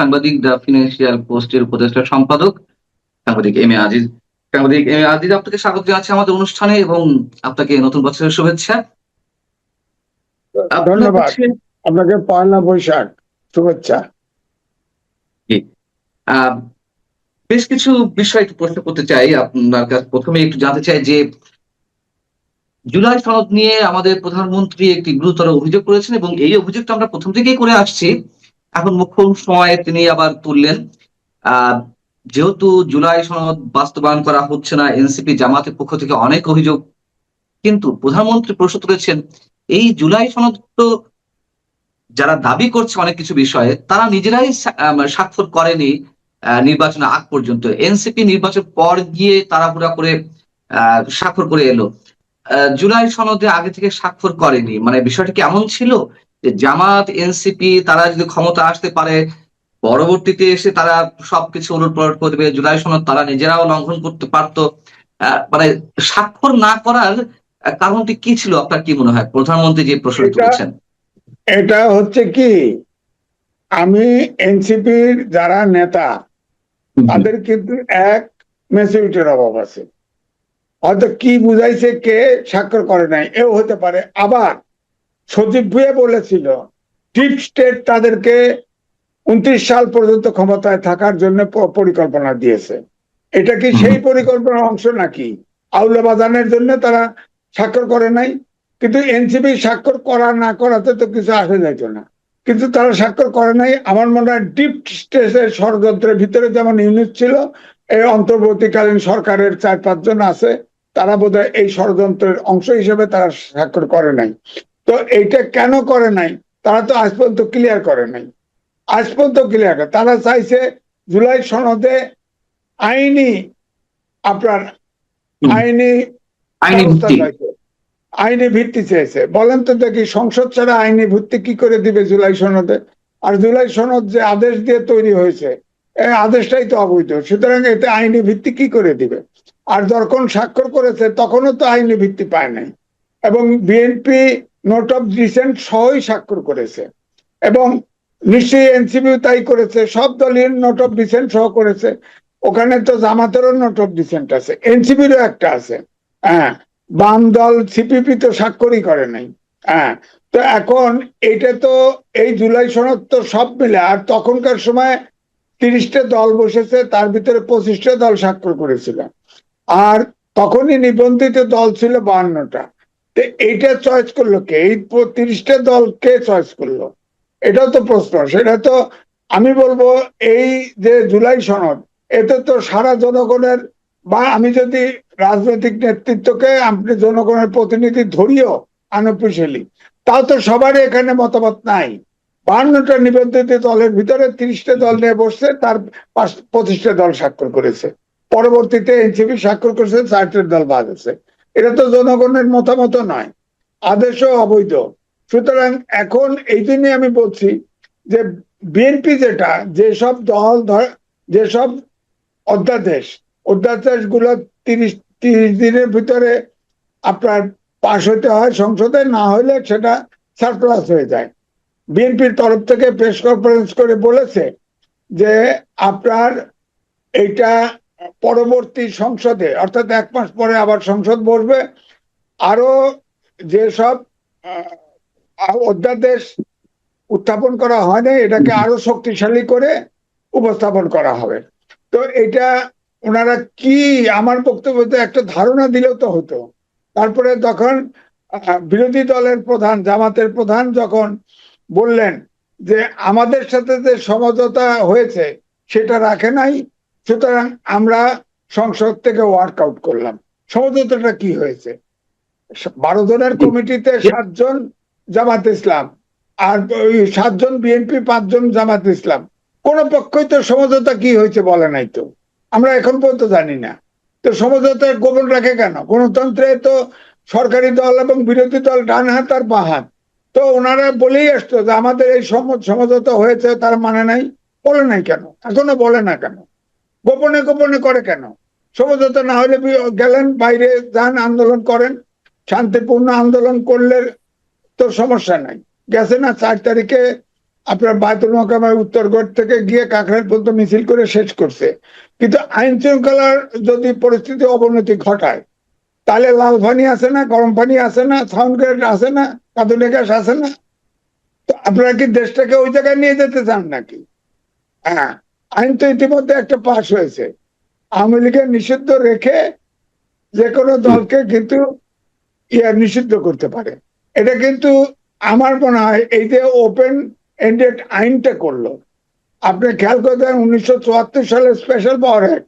সাংবাদিক the financial পোস্টের উপদেষ্টা সম্পাদক সাংবাদিক এম এ আজিজ। সাংবাদিক এম এ আজিজ, আপনাকে স্বাগত জানাচ্ছি আমাদের অনুষ্ঠানে এবং আপনাকে নতুন বছরের শুভেচ্ছা। আপনার ধন্যবাদ। কাছে আপনাকে পয়লা বৈশাখ শুভেচ্ছা। জি, আহ, বেশ কিছু বিষয় একটু প্রশ্ন করতে চাই আপনার কাছে। প্রথমে একটু জানতে চাই যে জুলাই সনদ নিয়ে আমাদের প্রধানমন্ত্রী একটি গুরুতর অভিযোগ করেছেন এবং এই অভিযোগটা আমরা প্রথম থেকেই করে আসছি। এখন মুখ্য সময়ে তিনি আবার তুললেন। আহ যেহেতু জুলাই সনদ বাস্তবায়ন করা হচ্ছে না, এনসিপি জামাতের পক্ষ থেকে অনেক অভিযোগ, কিন্তু প্রধানমন্ত্রী প্রশ্ন তুলেছেন এই জুলাই সনদ তো যারা দাবি করছে অনেক কিছু বিষয়ে তারা নিজেরাই স্বাক্ষর করেনি নির্বাচনের আগ পর্যন্ত। এনসিপি নির্বাচন পর গিয়ে তাড়াহুড়া করে স্বাক্ষর করে এলো। জুলাই সনদে আগে থেকে স্বাক্ষর করেনি, মানে বিষয়টা কি এমন ছিল যে জামাত এনসিপি তারা যদি ক্ষমতা আসতে পারে পরবর্তীতে এসে তারা সবকিছু উলটপালট করবে, জুলাই সনদ তারা নিজেরাও লঙ্ঘন করতে পারতো? মানে স্বাক্ষর না করার কারণটি কি ছিল আপনার কি মনে হয়, প্রধানমন্ত্রী যে প্রশ্নটি এটা তুলেছেন? এটা হচ্ছে কি, আমি এনসিপির যারা নেতা তাদের কিন্তু এক ম্যাচুরিটির অভাব আছে। হয়তো কি বুঝাইছে, কে স্বাক্ষর করে নাই এও হতে পারে। আবার সজীব ভুঁইয়া বলেছিল ডিপ স্টেট তাদেরকে 29 সাল পর্যন্ত ক্ষমতায় থাকার জন্য পরিকল্পনা দিয়েছে। এটা কি সেই পরিকল্পনার অংশ নাকি? আউলা বাজানের জন্য তারা স্বাক্ষর করে নাই, কিন্তু এনসিপি স্বাক্ষর করা না করাতে তো কিছু আসে যাইতো না, কিন্তু তারা স্বাক্ষর করে নাই। আমার মনে হয় ডিপ স্টেটের ষড়যন্ত্রের ভিতরে যেমন ইউনিট ছিল, এই অন্তর্বর্তীকালীন সরকারের 4-5 জন আছে, তারা বোধহয় এই ষড়যন্ত্রের অংশ হিসেবে তারা স্বাক্ষর করে নাই। তো এইটা কেন করে নাই তারা তো আজ পর্যন্ত ক্লিয়ার করে নাই। আজ পর্যন্ত ক্লিয়ার করে, তারা চাইছে জুলাই সনদে আইনি আপনার আইনি আইনি ব্যবস্থা ভিত্তি। চাইছে, আইনি ভিত্তি চেয়েছে। বলেন তো দেখি, সংসদ ছাড়া আইনি ভিত্তি কি করে দিবে জুলাই সনদে? আর জুলাই সনদ যে আদেশ দিয়ে তৈরি হয়েছে, এই আদেশটাই তো অবৈধ, সুতরাং এতে আইনি ভিত্তি কি করে দিবে? আর যখন স্বাক্ষর করেছে তখনও তো আইনি ভিত্তি পায় নাই, এবং বিএনপি নোট অফ ডিসেন্ট সহই স্বাক্ষর করেছে, এবং নিশ্চয়ই এনসিপিও তাই করেছে, সব দলীয় নোট অফ ডিসেন্ট সহ করেছে। ওখানে তো জামাতেরও নোট অফ ডিসেন্ট আছে, এনসিপিরও একটা আছে। হ্যাঁ, বাম দল সিপিপি তো স্বাক্ষরই করে নাই। হ্যাঁ, তো এখন এটা তো এই জুলাই সনদ তো সব মিলে, আর তখনকার সময় 30টা দল বসেছে, তার ভিতরে 25টা দল স্বাক্ষর করেছিল, আর তখনই নিবন্ধিত দল ছিল 52টা। তো এইটা চয়েস করলো কে? এই 30টা দল কে চয়েস করলো? এটাও তো প্রশ্ন। সেটা তো আমি বলবো, এই যে জুলাই সনদ, এতে তো সারা জনগণের, বা আমি যদি রাজনৈতিক নেতৃত্বকে আপনি জনগণের প্রতিনিধি ধরিও আনঅফিসিয়ালি, তাও তো সবারই এখানে মতামত নাই। 52টা নিবন্ধিত দলের ভিতরে 30টা দল নিয়ে বসছে, তার 25টা দল স্বাক্ষর করেছে, পরবর্তীতে এনসিপি স্বাক্ষর করেছে, 4টা দল বাদ আছে। এটা তো জনগণের মতামত নয়, আদেশও অবৈধ। সুতরাং এখন এই জন্যই আমি বলছি যে বিএনপি যেটা, যেসব দল যেসব অধ্যাদেশ অধ্যাদেশ গুলো 30 দিনের ভিতরে আপনার পাশ হতে হয় সংসদে, না হলে সেটা সারপ্লাস হয়ে যায়। বিএনপির তরফ থেকে প্রেস কনফারেন্স করে বলেছে যে আপনার এটা পরবর্তী সংসদে, অর্থাৎ 1 মাস পরে আবার সংসদ বসবে, আরো যেসব অধ্যাদেশ উত্থাপন করা হয় না, এটাকে আরো শক্তিশালী করে উপস্থাপন করা হবে। তো এটা ওনারা কি, আমার বক্তব্যতে একটা ধারণা দিলেও তো হতো। তারপরে তখন বিরোধী দলের প্রধান, জামাতের প্রধান যখন বললেন যে আমাদের সাথে যে সমঝোতা হয়েছে সেটা রাখে নাই, সুতরাং আমরা সংসদ থেকে ওয়ার্কআউট করলাম। সমঝোতাটা কি হয়েছে? 12 জনের কমিটিতে 7 জন জামাত ইসলাম, আর ওই 7 জন বিএনপি, 5 জন জামাত ইসলাম। কোন পক্ষই তো সমঝোতা কি হয়েছে বলে নাই তো, আমরা এখন পর্যন্ত জানি না। তো সমঝোতা গোপন রাখে কেন? গণতন্ত্রে তো সরকারি দল এবং বিরোধী দল ডান হাত আর বাঁ হাত, তো ওনারা বলেই আসতো যে আমাদের এই সমঝোতা হয়েছে, তার মানে নাই। বলে নাই কেন? এখনো বলে না কেন? গোপনে গোপনে করে কেন? সমঝোতা না হলে গেলেন বাইরে, যান, আন্দোলন করেন, শান্তিপূর্ণ আন্দোলন করলে তো সমস্যা নাই। গেছে না 4 তারিখে আপনার বায়তুল মোকাররমের উত্তরগড় থেকে গিয়ে কাকরাইল পর্যন্ত মিছিল করে শেষ করছে। কিন্তু আইন শৃঙ্খলার যদি পরিস্থিতি অবনতি ঘটায়, তাহলে লাল পানি আছে না, গরম পানি আছে না, সাউন্ড গ্রেড আছে না, কাঁদুনে গ্যাস আছে না? তো আপনারা কি দেশটাকে ওই জায়গায় নিয়ে যেতে চান নাকি? হ্যাঁ, আইন তো ইতিমধ্যে একটা পাশ হয়েছে, আওয়ামী লীগের নিষিদ্ধ রেখে যে কোনো দলকে কিন্তু নিষিদ্ধ করতে পারে। এটা কিন্তু আমার মনে হয় এই যে ওপেন এন্ডেড আইনটা করলো, আপনি খেয়াল করে দেন 1974 সালে স্পেশাল পাওয়ার অ্যাক্ট,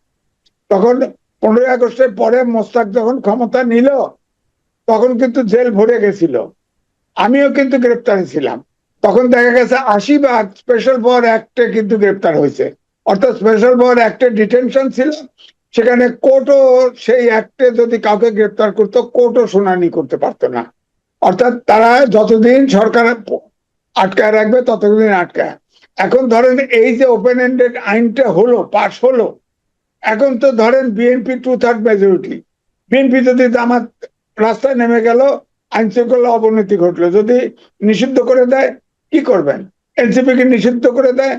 তখন 15ই আগস্টের পরে মোস্তাক যখন ক্ষমতা নিল তখন কিন্তু জেল ভরে গেছিল, আমিও কিন্তু গ্রেপ্তারে ছিলাম। তখন দেখা গেছে 80 ভাগ স্পেশাল পাওয়ার অ্যাক্টে কিন্তু গ্রেপ্তার হয়েছে, অর্থাৎ স্পেশাল পাওয়ার অ্যাক্টে ডিটেনশন ছিল, সেখানে কোর্টও সেই অ্যাক্টে যদি কাউকে গ্রেপ্তার করতো কোর্টও শুনানি করতে পারতো না। অর্থাৎ তারা যতদিন সরকার আটকায় রাখবে ততদিন আটকায়। এখন ধরেন এই যে ওপেন এন্ডেড আইনটা হলো, পাশ হলো, এখন তো ধরেন বিএনপি 2/3 মেজরিটি, বিএনপি যদি জামাত রাস্তায় নেমে গেল, আইন শৃঙ্খলা অবনতি ঘটলো, যদি নিষিদ্ধ করে দেয় কি করবেন? এনসিপি কে নিষিদ্ধ করে দেয়,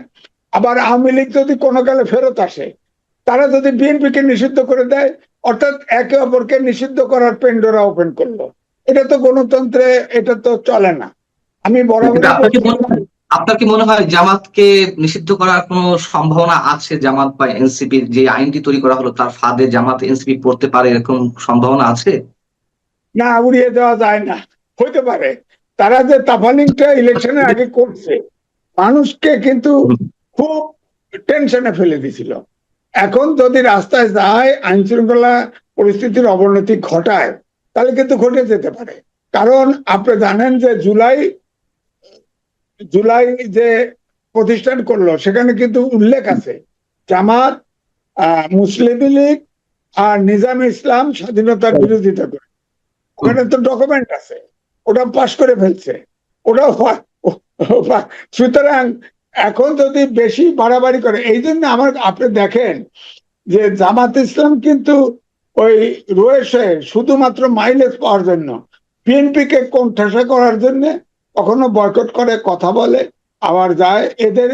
আবার আওয়ামী লীগ যদি কোনো কালে ফেরত আসে, তারা যদি বিএনপি কে নিষিদ্ধ করে দেয়, অর্থাৎ একে অপরকে নিষিদ্ধ করার পেন্ডোরা ওপেন করলো। এটা তো গণতন্ত্রে, এটা তো চলে না। আমি কিন্তু বরাবরই বলছি, আপনার কি মনে হয় জামাতকে নিষিদ্ধ করার কোনো সম্ভাবনা আছে? জামাত বা এনসিপির যে আইনটি তৈরি করা হলো তার ফাঁদে জামাত এনসিপি পড়তে পারে, এরকম সম্ভাবনা আছে? না, উড়িয়ে দেওয়া যায় না। হইতে পারে তারা যে তাফালিংটা ইলেকশনের আগে করছে, মানুষকে কিন্তু খুব টেনশনে ফেলে দিছিল। এখন যদি রাস্তায় যায়, আইন শৃঙ্খলা পরিস্থিতির অবনতি ঘটায়, তাহলে কিন্তু ঘটে যেতে পারে। কারণ আপনি জানেন যে জুলাই জুলাই যে প্রতিষ্ঠান করলো সেখানে কিন্তু উল্লেখ আছে জামাত, মুসলিম লীগ আর নিজাম ইসলাম স্বাধীনতার বিরোধিতা করে। ওখানে তো ডকুমেন্ট আছে, ওটা পাশ করে ফেলছে, ওটা সুতরাং এখন যদি বেশি বাড়াবাড়ি করে, এই জন্য আপনি দেখেন যে জামাত ইসলাম কিন্তু ওই রয়েছে শুধুমাত্র মাইলেজ পাওয়ার জন্য, বিএনপি কে কোণঠাসা করার জন্য কখনো বয়কট করে, কথা বলে, আবার যায়। এদের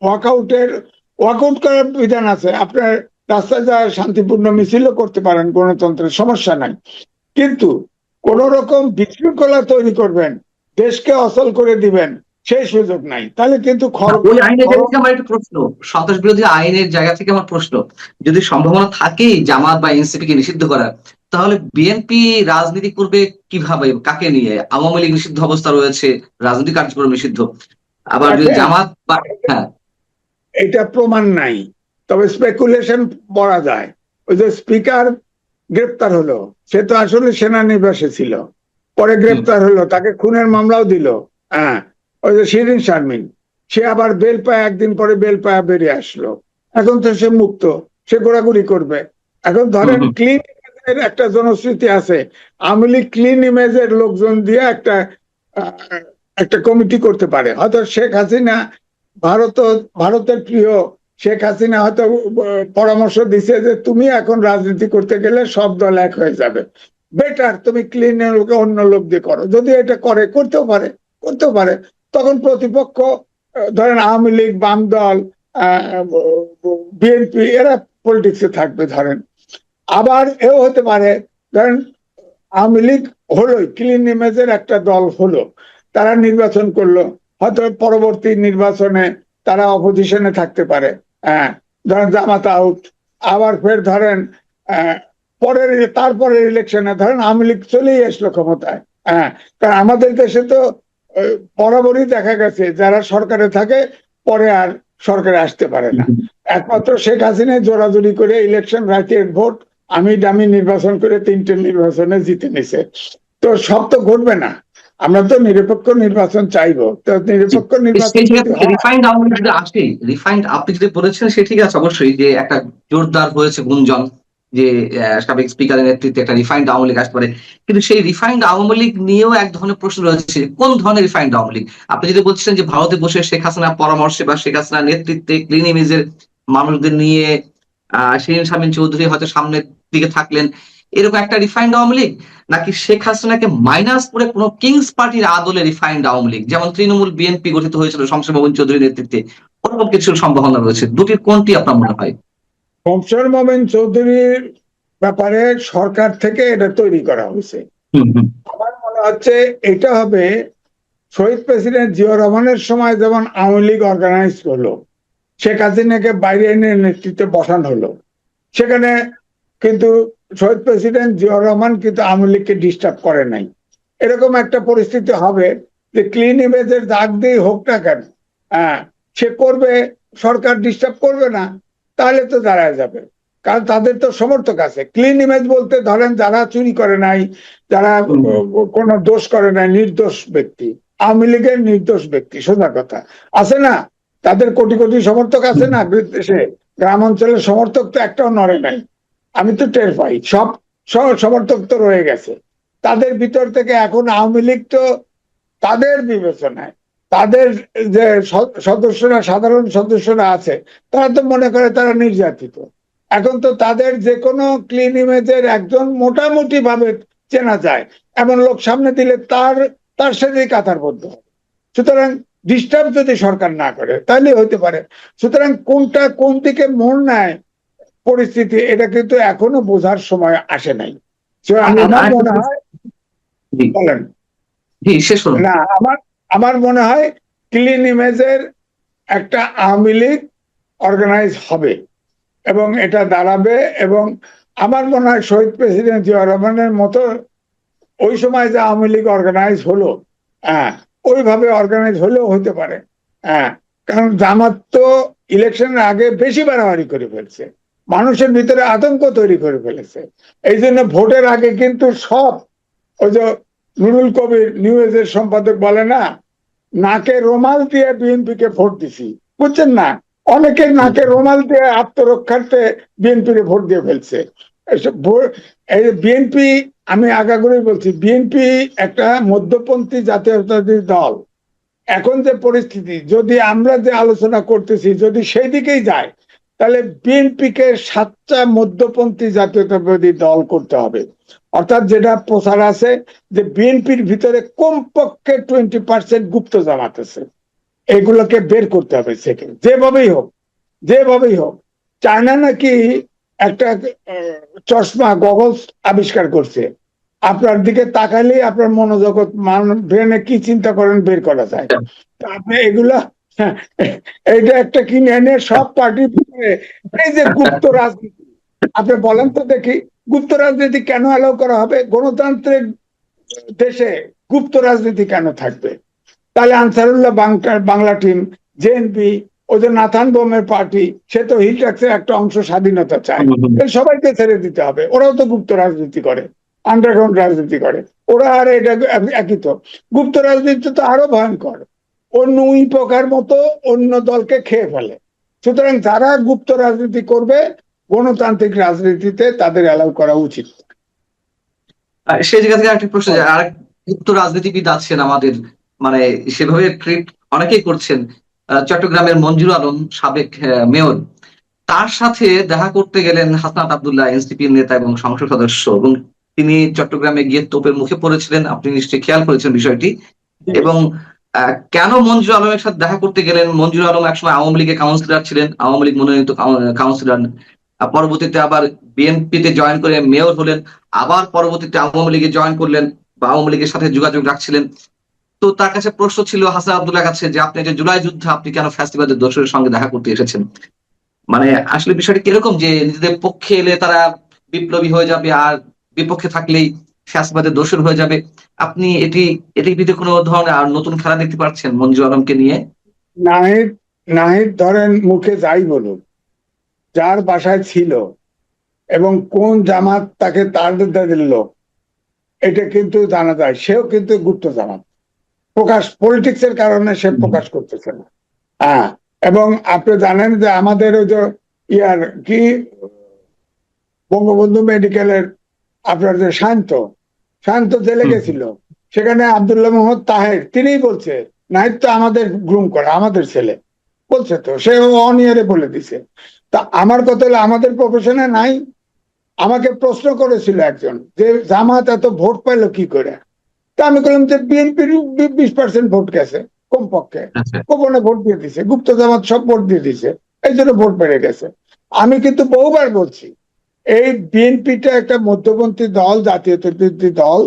ওয়াকআউট করার বিধান আছে, আপনার রাস্তায় যায় শান্তিপূর্ণ মিছিলও করতে পারেন, গণতন্ত্রের সমস্যা নাই। কিন্তু কোন রকম বিশৃঙ্খলা তৈরি করবেন, দেশকে অচল করে দিবেন, সেই সুযোগ নাই। তাহলে কিন্তু ওই আইনের জায়গা থেকে আমার একটা প্রশ্ন, সন্ত্রাস বিরোধী আইনের জায়গা থেকে আমার প্রশ্ন, যদি সম্ভাবনা থাকে জামাত বা এনসিপি কে নিষিদ্ধ করার, তাহলে বিএনপি রাজনীতি করবে কিভাবে, কাকে নিয়ে? আওয়ামী লীগ নিষিদ্ধ অবস্থা রয়েছে, রাজনৈতিক কার্যক্রম নিষিদ্ধ, আবার যদি জামাত বা হ্যাঁ, এটা প্রমাণ নাই, তবে স্পেকুলেশন বলা যায়। ওই যে স্পিকার গ্রেপ্তার হলো, সে তো আসলে সেনানিবাসে ছিল, পরে গ্রেপ্তার হলো, তাকে খুনের মামলাও দিল। হ্যাঁ, ওই যে শিরিন শারমিন, সে আবার বেল পায়, একদিন পরে বেল পায়া বেরিয়ে আসলো। এখন তো সে মুক্ত, সে ঘোরাঘুরি করবে। এখন ধরেন ক্লিন ইমেজের একটা জনশ্রুতি আছে, আওয়ামী লীগ ক্লিন ইমেজের লোকজন দিয়ে একটা কমিটি করতে পারে। হয়তো শেখ হাসিনা, ভারতের প্রিয় শেখ হাসিনা হয়তো পরামর্শ দিছে যে তুমি এখন রাজনীতি করতে গেলে সব দল এক হয়ে যাবে, বেটার তুমি ক্লিন লোকে অন্য লোক দিয়ে করো। যদি এটা করতেও পারে, তখন প্রতিপক্ষ ধরেন আওয়ামী লীগ, বাম দল, বিএনপি, এরা পলিটিক্সে থাকবে ধরেন। আবার এও হতে পারে, ধরেন আওয়ামী লীগ হলোই, ক্লিন ইমেজের একটা দল হলো, তারা নির্বাচন করলো, হয়তো পরবর্তী নির্বাচনে তারা অপোজিশনে থাকতে পারে। হ্যাঁ, ধরেন জামাত আউট, আবার ফের ধরেন তারপরের ইলেকশনে ধরেন আওয়ামী লীগ চলেই আসলো ক্ষমতায়। হ্যাঁ, কারণ আমাদের দেশে তো বরাবরই দেখা গেছে যারা সরকারে থাকে পরে আর সরকারে আসতে পারে না। একমাত্র শেখ হাসিনা জোরাজুরি করে ইলেকশন রাইটের ভোট আমি দামি নির্বাচন করে 3টে নির্বাচনে জিতে নিছে। তো সব তো ঘটবে না, আমরা তো নিরপেক্ষ নির্বাচন চাইবো। তো নিরপেক্ষ নির্বাচন রিফাইন্ড আওয়ামী লীগ যদি আসে, রিফাইন্ড আপনি যদি বলেছেন সে ঠিক আছে, অবশ্যই যে একটা জোরদার হয়েছে গুঞ্জন যে সাবেক স্পিকারের নেতৃত্বে একটা রিফাইন্ড আওয়ামী লীগ আসতে পারে, কিন্তু সেই রিফাইন্ড আওয়ামী লীগ নিয়েও এক ধরনের প্রশ্ন রয়েছে, কোন ধরনের রিফাইন্ড আওয়ামী লীগ? আপনি যদি বলছিলেন যে ভারতে বসে শেখ হাসিনার পরামর্শে বা শেখ হাসিনার নেতৃত্বে ক্লিন ইমেজের মানুষদের নিয়ে শিরিন শারমিন চৌধুরী হয়তো সামনের দিকে থাকলেন, এরকম একটা রিফাইন্ড আওয়ামী লীগ, নাকি শেখ হাসিনাকে মাইনাস করে কোনো কিংস পার্টির আদলে রিফাইন্ড আওয়ামী লীগ, যেমন তৃণমূল বিএনপি গঠিত হয়েছিল শমসের মোমিন চৌধুরীর নেতৃত্বে, ওরকম কিছুর সম্ভাবনা রয়েছে? দুটির কোনটি আপনার মনে হয়? শমসের মোমিন চৌধুরীর ব্যাপারে সরকার থেকে এটা তৈরি করা হয়েছে। হুম হুম আমার মনে হচ্ছে এটা হবে শহীদ প্রেসিডেন্ট জিয়াউর রহমানের সময় যেমন আওয়ামী লীগ অর্গানাইজ করলো, শেখ হাসিনাকে বাইরে এনে নেতৃত্বে বসানো হলো, সেখানে কিন্তু শহীদ প্রেসিডেন্ট জিয়াউর রহমান কিন্তু আওয়ামী লীগকে ডিস্টার্ব করে নাই। এরকম একটা পরিস্থিতি হবে যে ক্লিন ইমেজের দাগ দিয়ে হোক না কেন, হ্যাঁ, সে করবে, সরকার ডিস্টার্ব করবে না, তাহলে তো দাঁড়ায় যাবে। কারণ তাদের তো সমর্থক আছে। ক্লিন ইমেজ বলতে ধরেন যারা চুরি করে নাই, যারা কোনো দোষ করে নাই, নির্দোষ ব্যক্তি, আওয়ামী লীগের নির্দোষ ব্যক্তি, সোজা কথা, আছে না, তাদের কোটি কোটি সমর্থক আছে না দেশে, গ্রাম অঞ্চলের সমর্থক তো একটাও নড়ে নাই, আমি তো টের পাই, সব সমর্থক তো রয়ে গেছে। তাদের ভিতর থেকে এখন আওয়ামী লীগ তো তাদের বিবেচনায়, তাদের যে সদস্যরা, সাধারণ সদস্যরা আছে, তারা তো মনে করে তারা নির্যাতিত। এখন তো তাদের যে কোনো ক্লিন ইমেজের একজন মোটামুটি ভাবে চেনা যায় এমন লোক সামনে দিলে তার তার সাথেই কাতারবদ্ধ হবে। সুতরাং ডিস্টার্ব যদি সরকার না করে তাহলে হইতে পারে। সুতরাং কোনটা কোন দিকে মোড় নেয় পরিস্থিতি, এটা কিন্তু এখনো বোঝার সময় আসে নাই। আমি আমার আরেকটা মনে হয়, জি বলেন। জি শেষ করুন। না, আমার আমার মনে হয় ক্লিন ইমেজের একটা আওয়ামী লীগ অর্গানাইজ হবে এবং এটা দাঁড়াবে। এবং আমার মনে হয় শহীদ প্রেসিডেন্ট জিয়া রহমানের মতো ওই সময় যে আওয়ামী লীগ অর্গানাইজ হলো, হ্যাঁ, ওইভাবে অর্গানাইজ হলেও হতে পারে। হ্যাঁ, কারণ জামাত তো ইলেকশনের আগে বেশি বাড়াবাড়ি করে ফেলছে, মানুষের ভিতরে আতঙ্ক তৈরি করে ফেলেছে। এই জন্য ভোটের আগে কিন্তু সব, ওই যে নুরুল কবির নিউ এজের সম্পাদক বলে না, নাকে রোমাল দিয়ে বিএনপি কে ভোট দিছি, বুঝছেন না, অনেকে নাকে রোমাল দিয়ে আত্মরক্ষার্থে বিএনপি কে ভোট দিয়ে ফেলছে। এই বিএনপি, আমি আগাগোড়াই বলছি, বিএনপি একটা মধ্যপন্থী জাতীয়তাবাদী দল। এখন যে পরিস্থিতি, যদি আমরা যে আলোচনা করতেছি যদি সেই দিকেই যায়, তাহলে বিএনপি কে সাতটা মধ্যপন্থী জাতীয়তাবাদী দল করতে হবে। অর্থাৎ যেটা প্রচার আছে যে বিএনপির ভিতরে কমপক্ষে 20% গুপ্ত জামাত আছে, এগুলোকে বের করতে হবে সেখানে, যেভাবেই হোক, যেভাবেই হোক। চায়না নাকি একটা চশমা, গগলস আবিষ্কার করছে, আপনার দিকে তাকালেই আপনার মনোজগৎ, ব্রেনে কি চিন্তা করেন বের করা যায়। আপনি এগুলা, এইটা একটা কিনে এনে সব পার্টির ভিতরে, এই যে গুপ্ত রাজনীতি, আপনি বলেন তো দেখি, গুপ্ত রাজনীতি কেন অ্যালাউ করা হবে? গণতান্ত্রিক দেশে গুপ্ত রাজনীতি কেন থাকবে? তাহলে আনসারুল্লাহ বাংলা টিম, জেএনপি, ওদের নাথান বোমের পার্টি, সে তো হিল ট্যাক্সের একটা অংশ স্বাধীনতা চায়, সবাইকে ছেড়ে দিতে হবে। ওরাও তো গুপ্ত রাজনীতি করে, আন্ডারগ্রাউন্ড রাজনীতি করে ওরা, আর এটা একই তো। গুপ্ত রাজনীতি তো আরো ভয়ঙ্কর, অন্য উই পোকার মতো অন্য দলকে খেয়ে ফেলে। সুতরাং যারা গুপ্ত রাজনীতি করবে, গণতান্ত্রিক রাজনীতিতে তাদের অ্যালাউ করা উচিত। সেই জায়গা থেকে আরেকটি প্রশ্ন, আরেক গুপ্ত রাজনীতিবিদ আছেন আমাদের, মানে সেভাবে ট্রিট অনেকেই করছেন, চট্টগ্রামের মঞ্জুর আলম, সাবেক মেয়র, তার সাথে দেখা করতে গেলেন হাসনাত আব্দুল্লাহ, এনসিপির নেতা এবং সংসদ সদস্য, এবং তিনি চট্টগ্রামে গিয়ে তোপের মুখে পড়েছিলেন। আপনি নিশ্চয়ই খেয়াল করেছেন বিষয়টি। এবং কেন মঞ্জুর আলমের সাথে দেখা করতে গেলেন? মঞ্জুর আলম একসময় আওয়ামী লীগের কাউন্সিলর ছিলেন, আওয়ামী লীগ মনোনীত কাউন্সিলর, পরবর্তীতে আবার বিএনপিতে জয়েন করে মেয়র হলেন, আবার পরবর্তীতে আওয়ামী লীগে জয়েন করলেন বা আওয়ামী লীগের সাথে যোগাযোগ রাখছিলেন। তো তার কাছে প্রশ্ন ছিল হাসান আব্দুল্লাহ কাছে যে আপনি যে জুলাই যুদ্ধে আপনি কেন ফ্যাসিবাদের দোসরের সঙ্গে দেখা করতে এসেছেন? মানে আসলে বিষয়টা কিরকম যে নিজেদের পক্ষে এলে তারা বিপ্লবী হয়ে যাবে, আর বিপক্ষে থাকলেই ফ্যাসিবাদের দোসর হয়ে যাবে। আপনি এটির ভিতরে কোনো ধরনের আর নতুন খেলা দেখতে পাচ্ছেন মঞ্জু আলমকে নিয়ে? নাহিদ, নাহিদ ধরেন মুখে যাই বলুক, যার বাসায় ছিল এবং কোন জামাত তাকে তার দিল, এটা কিন্তু জানা যায়, সেও কিন্তু গুপ্ত জামাত। প্রকাশ, পলিটিক্স এর কারণে সে প্রকাশ করতেছে না। হ্যাঁ, এবং আপনি জানেন যে আমাদের ওই যে ইয়ার কি, বঙ্গবন্ধু মেডিকেলের আপনার যে শান্ত, শান্ত জেলে গেছিল, সেখানে আব্দুল্লাহ মোহাম্মদ তাহের, তিনিই বলছে নাহিদ তো আমাদের গ্রুম করা, আমাদের ছেলে, বলছে তো, সে অনিয়ারে বলে দিছে। তা আমার কথা হলো আমাদের প্রফেশনে নাই, আমাকে প্রশ্ন করেছিল একজন যে জামাত এত ভোট পাইলো কি করে। তা আমি বললাম যে বিএনপির 20% ভোট গেছে কমপক্ষে, আচ্ছা। গোপনে ভোট দিয়ে দিছে, গুপ্ত জামাত সব ভোট দিয়ে দিছে, এই জন্য ভোট বেড়ে গেছে। আমি কিন্তু বহুবার বলছি এই বিএনপিটা একটা মধ্যপন্থী দল, জাতীয়তাবাদী দল,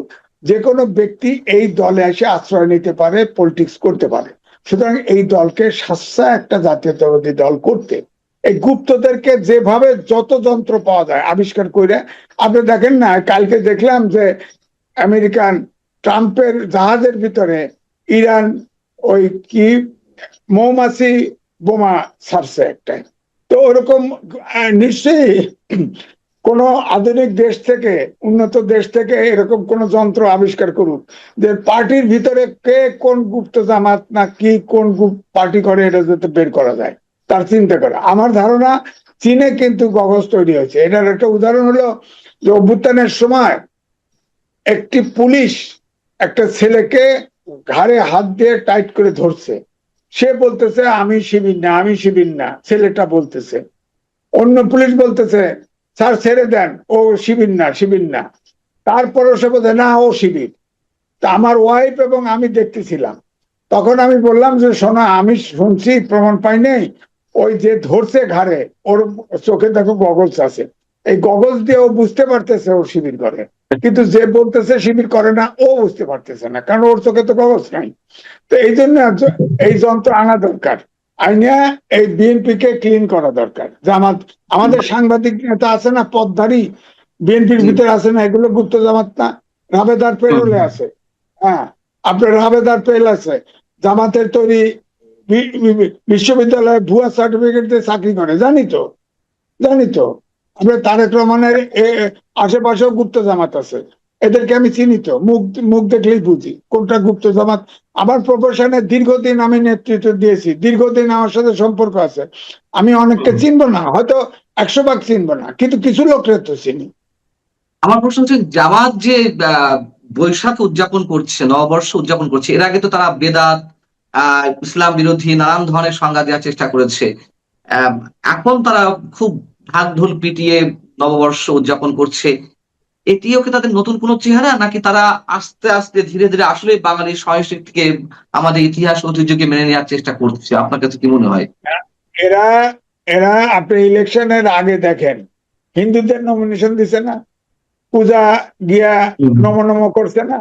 যে কোনো ব্যক্তি এই দলে এসে আশ্রয় নিতে পারে, পলিটিক্স করতে পারে। সুতরাং এই দলকে সাচ্চা একটা জাতীয়তাবাদী দল করতে এই গুপ্তদেরকে যেভাবে যত যন্ত্র পাওয়া যায় আবিষ্কার করে, আপনি দেখেন না, কালকে দেখলাম যে আমেরিকান ট্রাম্পের জাহাজের ভিতরে ইরান ওই কি মৌমাছি বোমা ছাড়ছে একটা। তো ওরকম নিশ্চয়ই কোন আধুনিক দেশ থেকে, উন্নত দেশ থেকে এরকম কোন যন্ত্র আবিষ্কার করুক যে পার্টির ভিতরে কে কোন গুপ্ত জামাত না কি কোন পার্টি করে এটা যাতে বের করা যায়, তার চিন্তা করে। আমার ধারণা চীনে কিন্তু কাগজ তৈরি হয়েছে। এটার একটা উদাহরণ হলো যে অভ্যুত্থানের সময় একটি পুলিশ একটা ছেলেকে ঘাড়ে হাত দিয়ে টাইট করে ধরছে, সে বলতেছে আমি শিবির না, আমি শিবির না, ছেলেটা বলতেছে। অন্য পুলিশ বলতেছে স্যার ছেড়ে দেন, ও শিবির না, শিবির না। তারপরে সে বলছে না ও শিবির। তা আমার ওয়াইফ এবং আমি দেখতেছিলাম, তখন আমি বললাম যে শোনা, আমি শুনছি, প্রমাণ পাই নেই, ওই যে ধরছে ঘাড়ে ওর চোখে দেখো গগলস আছে, এই গগলস দিয়ে ও বুঝতে পারতেছে ও শিবির করে, কিন্তু যে বলতেছে শিবির করে না ও বুঝতে পারতেছে না, কারণ ওর চোখে তো গগলস নাই। তো এই জন্য এই যন্ত্র আনা দরকার, আইনে এই বিএনপি কে ক্লিন করা দরকার। জামাত, আমাদের সাংবাদিক নেতা আছে না পদধারী, বিএনপির ভিতরে আছে না, এগুলো গুপ্ত জামাত না? রাবেদার পেরোলে আছে, হ্যাঁ আপনার রাবেদার পেল আছে, জামাতের তৈরি বিশ্ববিদ্যালয়ে ভুয়া সার্টিফিকেট দিয়ে চাকরি করে, জানি তো, জানি তো। আপনার তারেক রহমানের আশেপাশেও গুপ্ত জামাত আছে, এদেরকে আমি চিনি তো, মুখ মুখ দেখলেই বুঝি কোনটা গুপ্ত জামাত। আমার প্রফেশনে দীর্ঘদিন আমি নেতৃত্ব দিয়েছি, দীর্ঘদিন আমার সাথে সম্পর্ক আছে, আমি অনেকটা চিনবো না, হয়তো 100 ভাগ চিনবো না, কিন্তু কিছু লোকের তো চিনি। আমার প্রশ্ন হচ্ছে জামাত যে বৈশাখ উদযাপন করছে, নববর্ষ উদযাপন করছে, এর আগে তো তারা বেদাত, ইসলাম বিরোধী নানান ধরনের সংজ্ঞা দেওয়ার চেষ্টা করেছে। এখন তারা খুব ঢাক ঢোল পিটিয়ে নববর্ষ উদযাপন করছে। এটিও কি তাদের নতুন কোনো চেহারা, নাকি তারা আস্তে আস্তে ধীরে ধীরে আসলে বাঙালি সংস্কৃতিকে, আমাদের ইতিহাস ঐতিহ্যকে মেনে নেওয়ার চেষ্টা করছে? আপনার কাছে কি মনে হয়? এরা এরা আপনি ইলেকশনের আগে দেখেন হিন্দুদের নমিনেশন দিছে না, পূজা গিয়া নম নম করছে না,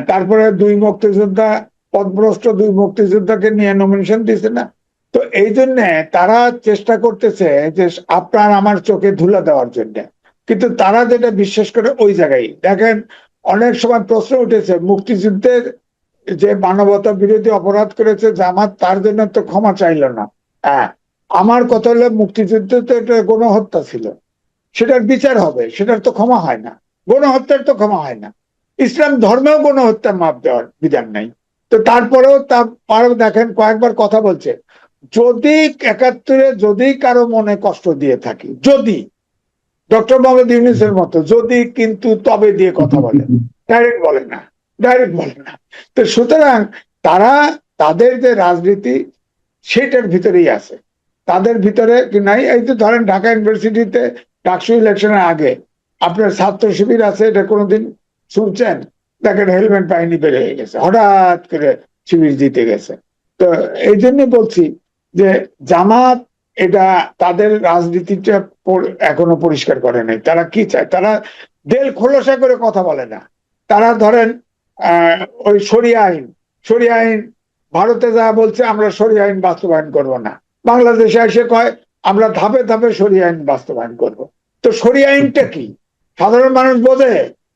তারপরে 2 মুক্তিযোদ্ধা, পদভ্রষ্ট 2 মুক্তিযোদ্ধাকে নিয়ে নমিনেশন দিছে না। তো এই জন্য তারা চেষ্টা করতেছে যে আপনার আমার চোখে ধুলা দেওয়ার জন্য, কিন্তু তারা যেটা বিশ্বাস করে ওই জায়গায় দেখেন। অনেক সময় প্রশ্ন উঠেছে মুক্তিযুদ্ধের যে মানবতা বিরোধী অপরাধ করেছে জামাত, তার জন্য তো ক্ষমা চাইল না। হ্যাঁ, আমার কথা হলো মুক্তিযুদ্ধ তো এটা গণহত্যা ছিল, সেটার বিচার হবে, সেটার তো ক্ষমা হয় না, গণহত্যার তো ক্ষমা হয় না। ইসলাম ধর্মেও গণহত্যার মাপ দেওয়ার বিধান নাই। তো তারপরেও দেখেন কয়েকবার কথা বলছে, যদি 71-এ যদি কারো মনে কষ্ট দিয়ে থাকি, যদি ডক্টর মোহাম্মদ ইউনূসের মতো যদি কিন্তু তবে দিয়ে কথা বলে, ডাইরেক্ট বলে না, ডাইরেক্ট বলে না। তো সুতরাং তারা তাদের যে রাজনীতি সেটার ভিতরেই আছে, তাদের ভিতরে কি নাই। এই তো ধরেন ঢাকা ইউনিভার্সিটিতে ডাকসু ইলেকশনের আগে আপনার ছাত্র শিবির আছে, এটা কোনোদিন শুনছেন? দেখেন হেলমেট বাহিনী বের হয়ে গেছে, হঠাৎ করে শিবির জিতে গেছে। তো এই জন্য বলছি যে জামাত এটা তাদের রাজনীতিটা এখনো পরিষ্কার করে নাই, তারা কি চায়। তারা দেল খোলসা করে কথা বলে না। তারা ধরেন ওই শরিয়া আইন, শরিয়া আইন ভারতে যা বলছে আমরা শরিয়া আইন বাস্তবায়ন করব না, বাংলাদেশে এসে কয় আমরা ধাপে ধাপে শরিয়া আইন বাস্তবায়ন করব। তো শরিয়া আইনটা কি সাধারণ মানুষ বোঝে?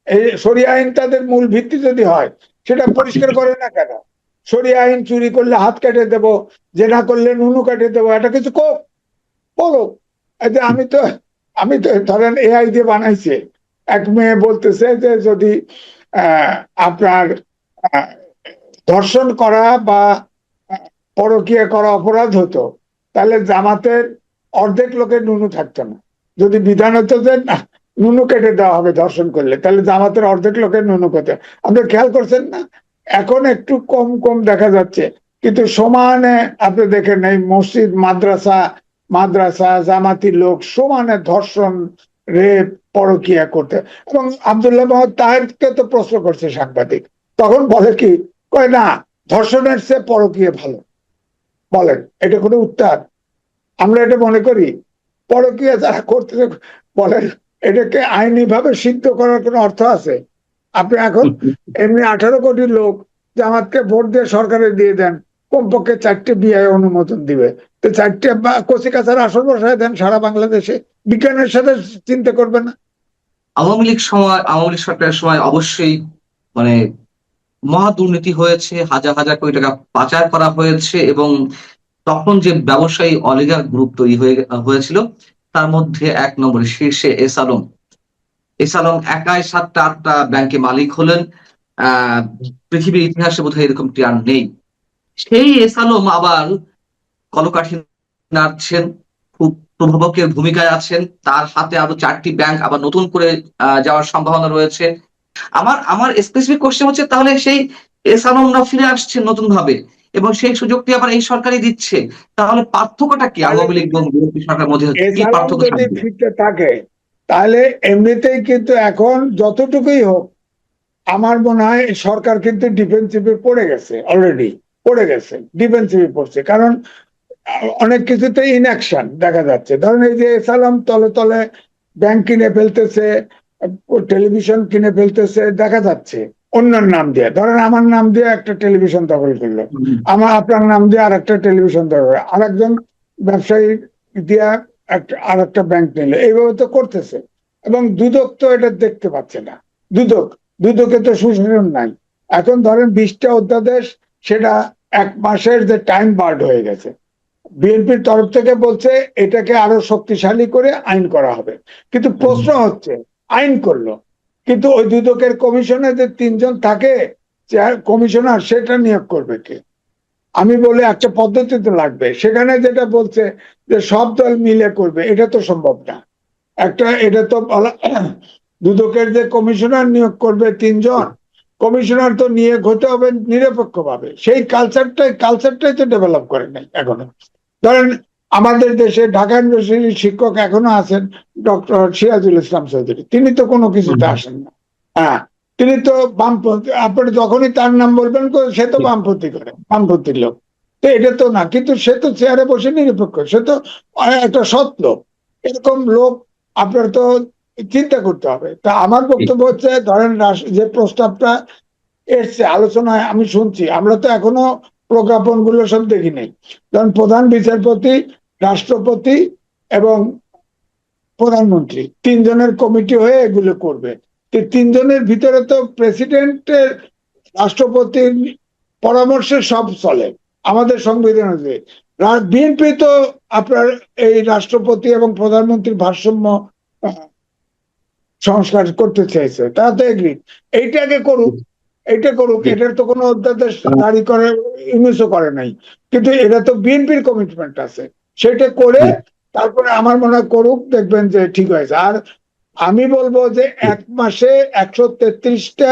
এই শরিয়া আইন তাদের মূল ভিত্তি যদি হয় সেটা পরিষ্কার করে না কেন? শরিয়া আইন চুরি করলে হাত কেটে দেব, জেনা করলে নুনু কেটে দেবো, এটা কিছু বলো। আমি তো ধরেন এআই দিয়ে বানাইছে, এক মেয়ে বলতেছে যে যদি আপনার ধর্ষণ করা বা পরকীয়া করা অপরাধ হতো তাহলে জামাতের অর্ধেক লোকের নুনু থাকতো না। যদি বিধান হতো যে নুনু কেটে দেওয়া হবে ধর্ষণ করলে, তাহলে জামাতের অর্ধেক লোকের নুনু কেটে। আপনি খেয়াল করছেন না? এখন একটু কম কম দেখা যাচ্ছে, কিন্তু সমানে আপনি দেখেন এই মসজিদ মাদ্রাসা জামাতি লোক সমানে ধর্ষণ, রেপ, পরকীয়া করতে। এবং আব্দুল্লাহ মোহাম্মদ তাহেরকে তো প্রশ্ন করছে সাংবাদিক, তখন বলে কি, কয় না, ধর্ষণের চেয়ে পরকীয়া ভালো। বলেন, এটা কোনো উত্তর? আমরা এটা মনে করি পরকীয়া যারা করতে, বলেন এটাকে আইনি ভাবে সিদ্ধ করার কোনো অর্থ আছে? আপনি এখন এমনি 18 কোটি লোক জামাতকে ভোট দিয়ে সরকারে দিয়ে দেন, কমপক্ষে 4টে বিয়ে অনুমোদন দিবে, তো 4টে কচি কাছার আসন বসায় দেন সারা বাংলাদেশে, বিজ্ঞানের সাথে চিন্তা করবে না? আওয়ামী লীগ সরকারের সময় অবশ্যই মানে মহা দুর্নীতি হয়েছে, হাজার হাজার কোটি টাকা পাচার করা হয়েছে, এবং তখন যে ব্যবসায়ী অলিগার গ্রুপ তৈরি হয়েছিল, তার মধ্যে 1 নম্বরে শীর্ষে এস আলম একাই 7টা-8টা ব্যাংকে মালিক হলেন। আহ পৃথিবীর ইতিহাসে বোধহয় এরকমটি আর নেই। সেই এস আলম আবার কলকাঠি নাড়ছেন, খুব প্রভাবকের ভূমিকায় আছেন। তার হাতে আরো 4টি ব্যাংক আবার নতুন করে যাওয়ার সম্ভাবনা রয়েছে। আমার আমার স্পেসিফিক কোশ্চেন হচ্ছে, তাহলে সেই এস আলমরা ফিরে আসছেন নতুন ভাবে, এবং সেই সুযোগটি আবার এই সরকারই দিচ্ছে। তাহলে পার্থক্যটা কি আওয়ামী লীগ এবং বিএনপি সরকারের মধ্যে? কি এছাড়াও পার্থক্য যদি থাকবে? ফিরতে থাকে, তাহলে এমনিতেই কিন্তু এখন যতটুকুই হোক, আমার মনে হয় সরকার কিন্তু ডিফেন্সিভে পড়ে গেছে, অলরেডি পড়ে গেছে, ডিফেন্সিভে পড়ছে। কারণ অনেক কিছুতে ইনঅ্যাকশন দেখা যাচ্ছে। ধরেন এই যে সালাম তলে তলে ব্যাংক কিনে ফেলতেছে, টেলিভিশন কিনে ফেলতেছে, দেখা যাচ্ছে অন্যের নাম দিয়ে। ধরেন আমার নাম দিয়ে একটা টেলিভিশন দখল করলো, আপনার নাম দিয়ে আর একটা টেলিভিশন দখল করলো, আর একজন ব্যবসায়ী দিয়া আর একটা ব্যাংক নিল, এইভাবে তো করতেছে। এবং দুদক তো এটা দেখতে পাচ্ছে না। দুদকে তো সুশাসন নাই। এখন ধরেন 20টা অধ্যাদেশ, সেটা 1 মাসের যে টাইম বার্ড হয়ে গেছে। বিএনপির তরফ থেকে বলছে এটাকে আরো শক্তিশালী করে আইন করা হবে, কিন্তু প্রশ্ন হচ্ছে আইন করলো, কিন্তু ওই দুদকের কমিশনে যে 3জন থাকে কমিশনার, সেটা নিয়োগ করবে কে? আমি বলে একটা পদ্ধতি তো লাগবে। সেখানে যেটা বলছে যে সব দল মিলে করবে, এটা তো সম্ভব না। এটা তো দুদকের যে কমিশনার নিয়োগ করবে 3জন, কমিশনার তো নিয়োগ হতে হবে নিরপেক্ষ ভাবে। সেই কালচারটাই তো ডেভেলপ করে নাই এখনো। ধরেন আমাদের দেশে ঢাকা ইউনিভার্সিটির শিক্ষক এখনো আছেন ডক্টর সিরাজুল ইসলাম চৌধুরী, তিনি তো কোনো কিছুতে আসেন না। হ্যাঁ, তিনি তো বামপন্থী। আপনি যখনই তার নাম বলবেন সে তো বামপন্থী করে, বামপন্থীর লোক। তো এটা তো না, কিন্তু সে তো চেয়ারে বসে নিরপেক্ষ, সে তো একটা সৎ লোক। এরকম লোক আপনার তো চিন্তা করতে হবে। তা আমার বক্তব্য হচ্ছে, ধরেন যে প্রস্তাবটা এসছে আলোচনায় আমি শুনছি, আমরা তো এখনো প্রজ্ঞাপন গুলো সব দেখি নাই। ধরেন প্রধান বিচারপতি, রাষ্ট্রপতি এবং প্রধানমন্ত্রী 3জনের কমিটি হয়ে এগুলো করবে। 3জনের ভিতরে তো প্রেসিডেন্টের, রাষ্ট্রপতির পরামর্শে সব চলে আমাদের সংবিধান অনুযায়ী। বিএনপি তো আপনার এই রাষ্ট্রপতি এবং প্রধানমন্ত্রীর ভারসাম্য সংস্কার করতে চাইছে, তারা তো এগ্রি। এইটাকে করুক, এটার তো কোনো অধ্যাদেশ জারি করে ইউনিসও করে নাই, কিন্তু এটা তো বিএনপির কমিটমেন্ট আছে, সেটা করে তারপরে আমার মনে হয় করুক, দেখবেন যে ঠিক হয়েছে। আর আমি বলবো যে 1 মাসে 133টা,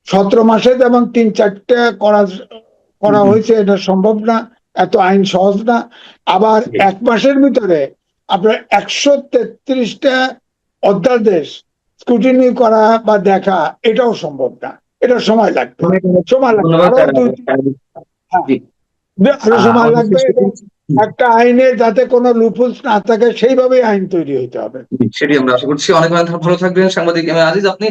17 মাসে যেমন 3-4টা করা হয়েছে, এটা সম্ভব না, এত আইন সহজ না। আবার 1 মাসের ভিতরে আপনার 133টা অধ্যাদেশ স্ক্রুটিনি করা বা দেখা, এটাও সম্ভব না। এটা সময় লাগবে, আরো সময় লাগবে। এবং একটা আইনে যাতে কোনো লুপহোলস না থাকে, সেইভাবে আইন তৈরি হতে হবে। সেটি আমরা আশা করছি। অনেক অনেক ভালো থাকবেন সাংবাদিক আজিজ আপনি।